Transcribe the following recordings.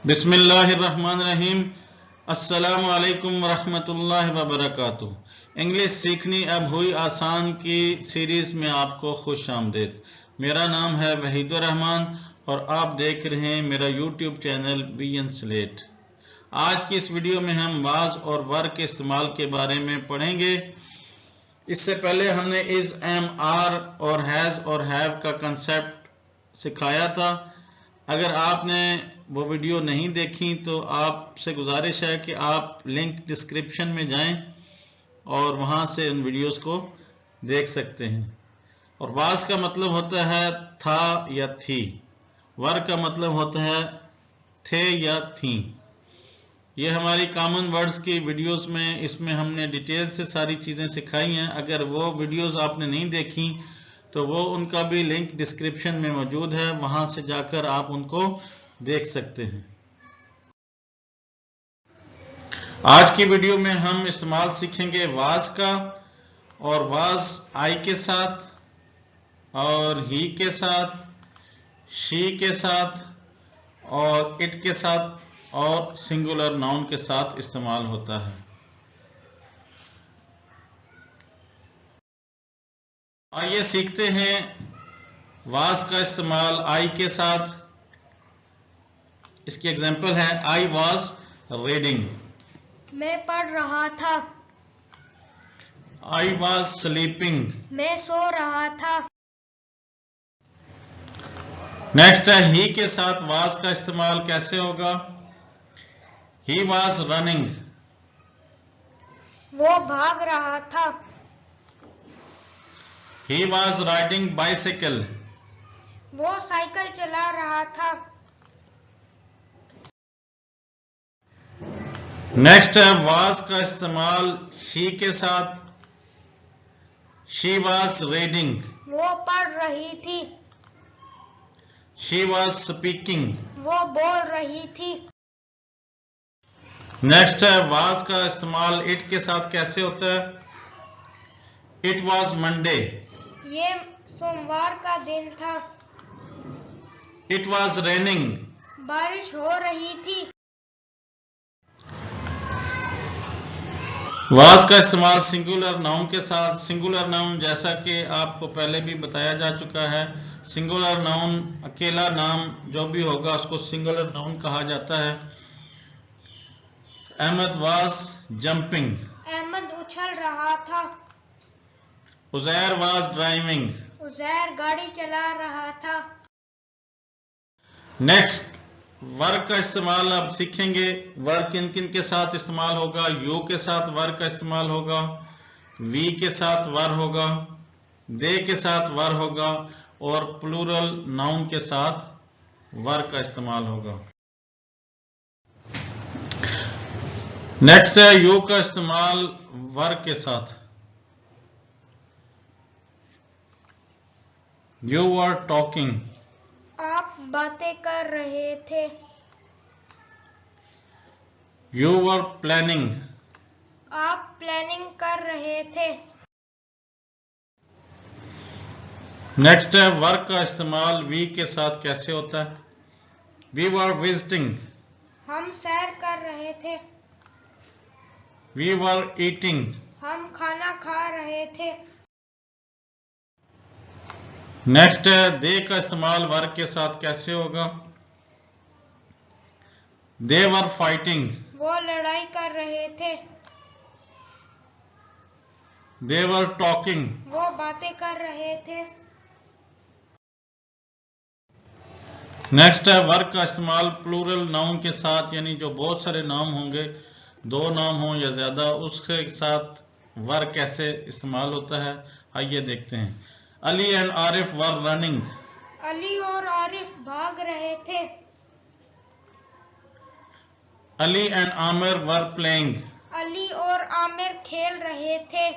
बिस्मिल्लाहिर्रहमानिर्रहीम। अस्सलामु अलैकुम वरहमतुल्लाहि वबरकातुहू। इंग्लिश सीखनी अब हुई आसान की सीरीज़ में आपको खुश आमदीद। मेरा नाम है वहीदुर रहमान और आप देख रहे हैं मेरा यूट्यूब चैनल बीएन स्लेट। आज की इस वीडियो में हम वाज और वर के इस्तेमाल के बारे में पढ़ेंगे। इससे पहले हमने इज, एम, आर और हैज़ और हैव का कंसेप्ट सिखाया था। अगर आपने वो वीडियो नहीं देखी तो आपसे गुजारिश है कि आप लिंक डिस्क्रिप्शन में जाएं और वहां से उन वीडियोस को देख सकते हैं। और वाज का मतलब होता है था या थी। वर का मतलब होता है थे या थी। ये हमारी कॉमन वर्ड्स की वीडियोस में इसमें हमने डिटेल से सारी चीज़ें सिखाई हैं। अगर वो वीडियोस आपने नहीं देखी तो वो उनका भी लिंक डिस्क्रिप्शन में मौजूद है, वहां से जाकर आप उनको देख सकते हैं। आज की वीडियो में हम इस्तेमाल सीखेंगे वाज का, और वाज आई के साथ और ही के साथ, शी के साथ और इट के साथ और सिंगुलर नाउन के साथ इस्तेमाल होता है। आइए सीखते हैं वाज का इस्तेमाल आई के साथ। इसकी एग्जांपल है आई वॉज रीडिंग, मैं पढ़ रहा था। आई वॉज स्लीपिंग, मैं सो रहा था। नेक्स्ट है ही के साथ वाज का इस्तेमाल कैसे होगा। ही वॉज रनिंग, वो भाग रहा था। ही वॉज राइडिंग बाइसिकल, वो साइकिल चला रहा था। नेक्स्ट है वाज का इस्तेमाल शी के साथ। शी वॉज रीडिंग, वो पढ़ रही थी। She was speaking. वो बोल रही थी। नेक्स्ट है वाज का इस्तेमाल इट के साथ कैसे होता है। इट वॉज मंडे, ये सोमवार का दिन था। इट वॉज रेनिंग, बारिश हो रही थी। वाज का इस्तेमाल सिंगुलर नाउन के साथ। सिंगुलर नाउन जैसा कि आपको पहले भी बताया जा चुका है, सिंगुलर नाउन अकेला नाम जो भी होगा उसको सिंगुलर नाउन कहा जाता है। अहमद वाज जंपिंग, अहमद उछल रहा था। उजैर वाज ड्राइविंग, उजैर गाड़ी चला रहा था। नेक्स्ट वर्क का इस्तेमाल अब सीखेंगे। वर्क किन किन के साथ इस्तेमाल होगा। यू के साथ वर्क का इस्तेमाल होगा, वी के साथ वर होगा, दे के साथ वर होगा और प्लूरल नाउन के साथ वर्क का इस्तेमाल होगा। नेक्स्ट है यू का इस्तेमाल वर्क के साथ। यू वर टॉकिंग, आप बातें कर रहे थे। यू वर प्लानिंग, आप प्लानिंग कर रहे थे। नेक्स्ट है वर्क का इस्तेमाल वी के साथ कैसे होता है। वी वर विजिटिंग, हम सैर कर रहे थे। वी वर ईटिंग, हम खाना खा रहे थे। नेक्स्ट है दे का इस्तेमाल वर्क के साथ कैसे होगा। दे वर फाइटिंग, वो लड़ाई कर रहे थे। दे वर टॉकिंग, वो बातें कर रहे थे। नेक्स्ट है वर्क का इस्तेमाल प्लूरल नाउन के साथ, यानी जो बहुत सारे नाम होंगे, दो नाम हो या ज्यादा, उसके साथ वर्क कैसे इस्तेमाल होता है आइए देखते हैं। Ali and Arif were running, Ali और आरिफ भाग रहे थे। Ali and Aamir were playing, Ali और आमिर खेल रहे थे।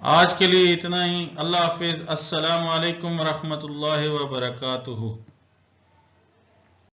आज के लिए इतना ही। अल्लाह हाफिज। अस्सलामु अलैकुम वरहमतुल्लाहि वबरकातुहू।